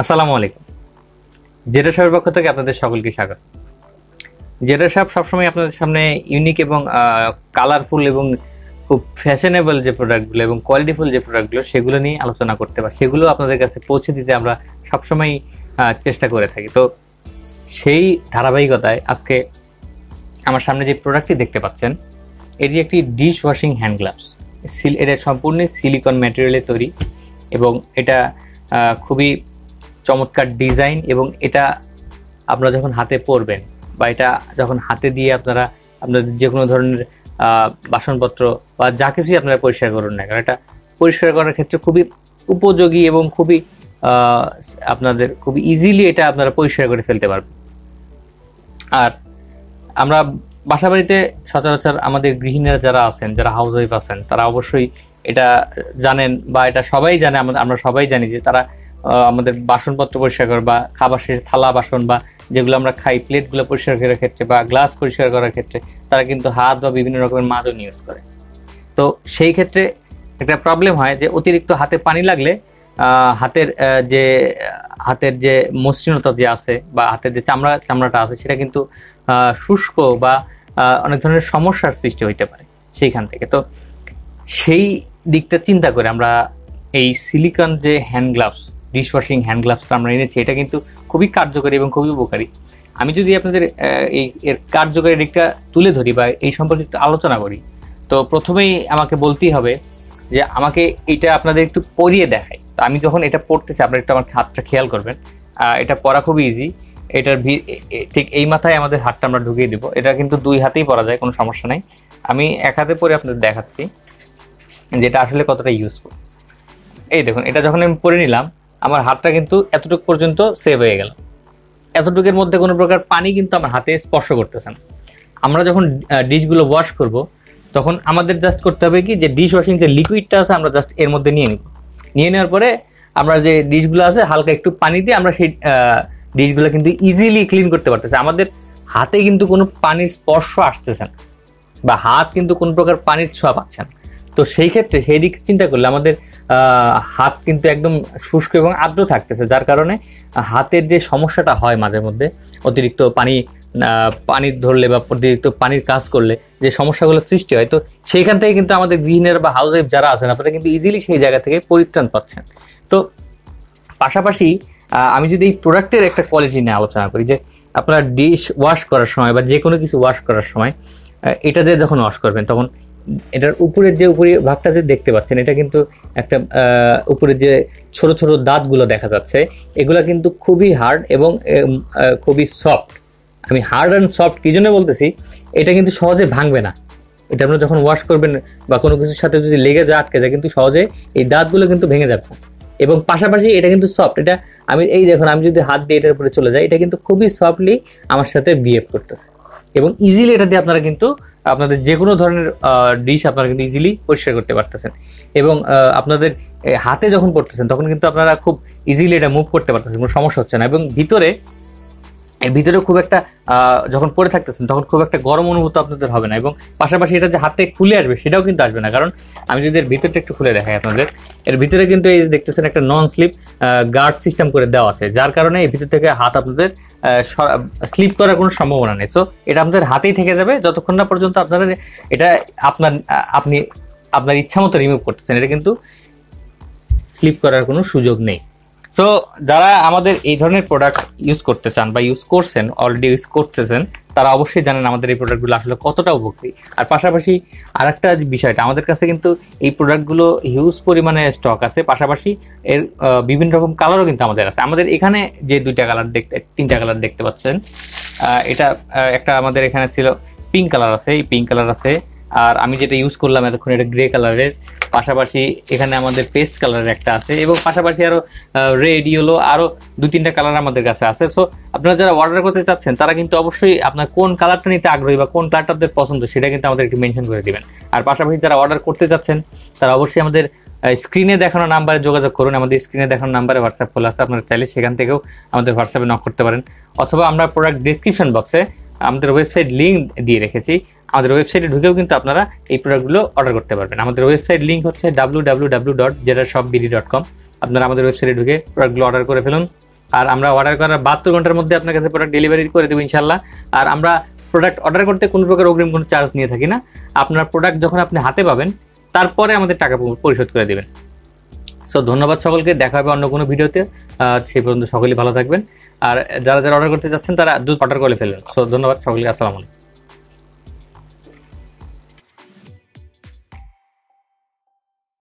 আসসালামু আলাইকুম। জেডার সাহেবের পক্ষ থেকে আপনাদের সকলকে স্বাগত। জেডার সাহেব সবসময় আপনাদের সামনে ইউনিক এবং কালারফুল এবং খুব ফ্যাশনেবল যে প্রোডাক্টগুলো এবং কোয়ালিটিফুল যে প্রোডাক্টগুলো সেগুলো নিয়ে আলোচনা করতে পারি, সেগুলো আপনাদের কাছে পৌঁছে দিতে আমরা সবসময় চেষ্টা করে থাকি। তো সেই ধারাবাহিকতায় আজকে আমার সামনে যে প্রোডাক্টটি দেখতে পাচ্ছেন, এটি একটি ডিশ ওয়াশিং হ্যান্ড গ্লাভস। এটা সম্পূর্ণ সিলিকন ম্যাটেরিয়ালে তৈরি এবং এটা খুবই চমৎকার ডিজাইন, এবং এটা আপনারা যখন হাতে পরবেন বা এটা যখন হাতে দিয়ে আপনারা আপনাদের যে কোনো ধরনের বাসনপত্র বা যা কিছুই আপনারা পরিষ্কার করুন না কারণ এটা পরিষ্কার করার ক্ষেত্রে খুবই উপযোগী এবং খুবই আপনাদের খুবই ইজিলি এটা আপনারা পরিষ্কার করে ফেলতে পারবেন। আর আমরা বাসাবাড়িতে সচরাচর আমাদের গৃহিণীরা যারা আছেন, যারা হাউস ওয়াইফ আছেন, তারা অবশ্যই এটা জানেন বা এটা সবাই জানে, আমরা সবাই জানি যে তারা আমাদের বাসনপত্র পরিষ্কার করে বা খাবার শেষে থালা বাসন বা যেগুলো আমরা খাই প্লেটগুলো পরিষ্কার করার ক্ষেত্রে বা গ্লাস পরিষ্কার করার ক্ষেত্রে তারা কিন্তু হাত বা বিভিন্ন রকমের মাজন ইউজ করে। তো সেই ক্ষেত্রে একটা প্রবলেম হয় যে অতিরিক্ত হাতে পানি লাগলে হাতের যে মসৃণতা যে আছে বা হাতের যে চামড়াটা আছে সেটা কিন্তু শুষ্ক বা অনেক ধরনের সমস্যার সৃষ্টি হইতে পারে সেইখান থেকে। তো সেই দিকটা চিন্তা করে আমরা এই সিলিকন যে hand gloves, dish washing hand গ্লাভসটা আমরা এনেছি, এটা কিন্তু খুবই কার্যকরী এবং খুবই উপকারী। আমি যদি আপনাদের এর কার্যকরী দিকটা তুলে ধরি বা এই সম্পর্কে একটু আলোচনা করি, তো প্রথমেই আমাকে বলতেই হবে যে আমাকে এটা আপনাদের একটু পরিয়ে দেখাই। তো আমি যখন এটা পড়তেছি আপনারা একটু আমার হাতটা খেয়াল করবেন। এটা পরা খুবই ইজি। এটার ঠিক এই মাথায় আমাদের হাতটা আমরা ঢুকিয়ে দিব। এটা কিন্তু দুই হাতেই পরা যায়, কোনো সমস্যা নাই। আমি এক হাতে পরে আপনাদের দেখাচ্ছি যেটা আসলে কতটা ইউজফুল। এই দেখুন, এটা যখন আমি পরে নিলাম আমার হাতটা কিন্তু এতটুকু পর্যন্ত সেভ হয়ে গেল। এতটুকুর মধ্যে কোনো প্রকার পানি কিন্তু আমার হাতে স্পর্শ করতেছে না। আমরা যখন ডিশগুলো ওয়াশ করব তখন আমাদের জাস্ট করতে হবে কি, যে ডিশ ওয়াশিং যে লিকুইডটা আছে আমরা জাস্ট এর মধ্যে নিয়ে নিব। নিয়ে নেওয়ার পরে আমরা যে ডিশগুলো আছে হালকা একটু পানি দিয়ে আমরা সেই ডিশগুলো কিন্তু ইজিলি ক্লিন করতে পারতেছি। আমাদের হাতে কিন্তু কোনো পানির স্পর্শ আসতেছে না বা হাত কিন্তু কোনো প্রকার পানির ছোঁয়া পাচ্ছে না। তো সেই ক্ষেত্রে সেই দিক চিন্তা করলে আমাদের হাত কিন্তু একদম শুষ্ক এবং আর্দ্র থাকতেছে, যার কারণে হাতের যে সমস্যাটা হয় মাঝে মধ্যে অতিরিক্ত পানি ধরলে বা অতিরিক্ত পানির কাজ করলে যে সমস্যাগুলো সৃষ্টি হয়, তো সেইখান থেকে কিন্তু আমাদের গৃহিণীরা বা হাউস ওয়াইফ যারা আছেন আপনারা কিন্তু ইজিলি সেই জায়গা থেকে পরিত্রাণ পাচ্ছেন। তো পাশাপাশি আমি যদি এই প্রোডাক্টের একটা কোয়ালিটি নিয়ে আলোচনা করি, যে আপনারা ডিশ ওয়াশ করার সময় বা যে কোনো কিছু ওয়াশ করার সময় এটা দিয়ে যখন ওয়াশ করবেন তখন এটার উপরের যে উপরে ভাগটা যে দেখতে পাচ্ছেন, এটা কিন্তু একটা উপরে যে ছোট ছোট দাঁতগুলো দেখা যাচ্ছে, এগুলো কিন্তু খুবই হার্ড এবং খুবই সফট। আমি হার্ড অ্যান্ড সফট কি জন্য বলতেছি, এটা কিন্তু সহজে ভাঙবে না। এটা আপনারা যখন ওয়াশ করবেন বা কোনো কিছুর সাথে যদি লেগে যায়, আটকে যায়, কিন্তু সহজে এই দাঁতগুলো কিন্তু ভেঙে যাবে না। এবং পাশাপাশি এটা কিন্তু সফট। এটা এই দেখুন, আমি যদি হাত দিয়ে এটার উপরে চলে যাই, এটা কিন্তু খুবই সফটলি আমার সাথে বিহেভ করতেছে এবং ইজিলি এটা দিয়ে আপনারা কিন্তু আপনাদের যে কোনো ধরনের ডিশ আপনারা কিন্তু ইজিলি পরিষ্কার করতে পারতেছেন। এবং আপনাদের হাতে যখন পড়তেছেন তখন কিন্তু আপনারা খুব ইজিলি এটা মুভ করতে পারতেছেন, কোনো সমস্যা হচ্ছে না। এবং এর ভিতরে খুব একটা যখন পরে থাকতেছেন তখন খুব একটা গরম অনুভূতি আপনাদের হবে না। এবং পাশাপাশি এটা যে হাতে খুলে আসবে সেটাও কিন্তু আসবে না, কারণ আমি যদি এর ভিতরটা একটু খুলে দেখাই আপনাদের, এর ভিতরে কিন্তু এই দেখতেছেন একটা নন স্লিপ গার্ড সিস্টেম করে দেওয়া আছে, যার কারণে এই ভিতর থেকে হাত আপনাদের স্লিপ করার কোনো সম্ভাবনা নেই। সো এটা আপনাদের হাতেই থেকে যাবে যতক্ষণ না পর্যন্ত আপনারা এটা আপনি আপনার ইচ্ছা মতো রিমুভ করতেছেন, এটা কিন্তু স্লিপ করার কোনো সুযোগ নেই। সো যারা আমাদের এই ধরনের প্রোডাক্ট ইউজ করতে চান বা ইউজ করছেন, অলরেডি ইউজ করতেছেন, তারা অবশ্যই জানেন আমাদের এই প্রোডাক্টগুলো আসলে কতটা উপকারী। আর পাশাপাশি আরেকটা বিষয়টা, আমাদের কাছে কিন্তু এই প্রোডাক্টগুলো হিউজ পরিমাণে স্টক আছে। পাশাপাশি এর বিভিন্ন রকম কালারও কিন্তু আমাদের আছে। আমাদের এখানে যে তিনটা কালার দেখতে পাচ্ছেন, এটা একটা আমাদের এখানে ছিল পিঙ্ক কালার আছে, এই পিঙ্ক কালার আছে, আর আমি যেটা ইউজ করলাম এতক্ষণ এটা গ্রে কালারের। পাশাপাশি এখানে আমাদের পেস্ট কালারের একটা আছে এবং পাশাপাশি আরো রেড, ইয়েলো, আরো 2-3টা কালার আমাদের কাছে আছে। সো আপনারা যারা অর্ডার করতে চাচ্ছেন তারা কিন্তু অবশ্যই আপনার কোন কালারটা নিতে আগ্রহী বা কোন কালারটা আপনাদের পছন্দ সেটা কিন্তু আমাদের একটু মেনশন করে দিবেন। আর পাশাপাশি যারা অর্ডার করতে চাচ্ছেন তারা অবশ্যই আমাদের স্ক্রিনে দেখানো নাম্বারে যোগাযোগ করুন। আমাদের স্ক্রিনে দেখানো নাম্বারে হোয়াটসঅ্যাপ খোলা আছে, আপনারা চাইলে সেখান থেকেও আমাদের হোয়াটসঅ্যাপে নক করতে পারেন, অথবা আমরা প্রোডাক্ট ডিসক্রিপশন বক্সে আমাদের ওয়েবসাইট লিঙ্ক দিয়ে রেখেছি। আমাদের ওয়েবসাইটে ঢুকেও কিন্তু আপনারা এই প্রোডাক্টগুলো অর্ডার করতে পারবেন। আমাদের ওয়েবসাইট লিঙ্ক হচ্ছে www.jedashopbd.com। আপনারা আমাদের ওয়েবসাইটে ঢুকে প্রোডাক্টগুলো অর্ডার করে ফেলুন। আর আমরা অর্ডার করার 72 ঘন্টার মধ্যে আপনার কাছে প্রোডাক্ট ডেলিভারি করে দেবো ইনশাল্লাহ। আর আমরা প্রোডাক্ট অর্ডার করতে কোনো প্রকার অগ্রিম কোনো চার্জ নিয়ে থাকি না। আপনার প্রোডাক্ট যখন আপনি হাতে পাবেন তারপরে আমাদের টাকা পরিশোধ করে দেবেন। সো ধন্যবাদ সকলকে, দেখা হবে অন্য কোনো ভিডিওতে। সেই পর্যন্ত সকলেই ভালো থাকবেন। আর যারা যারা অর্ডার করতে যাচ্ছেন তারা দ্রুত অর্ডার করে ফেলবেন। সো ধন্যবাদ সকলকে, আসসালামু আলাইকুম।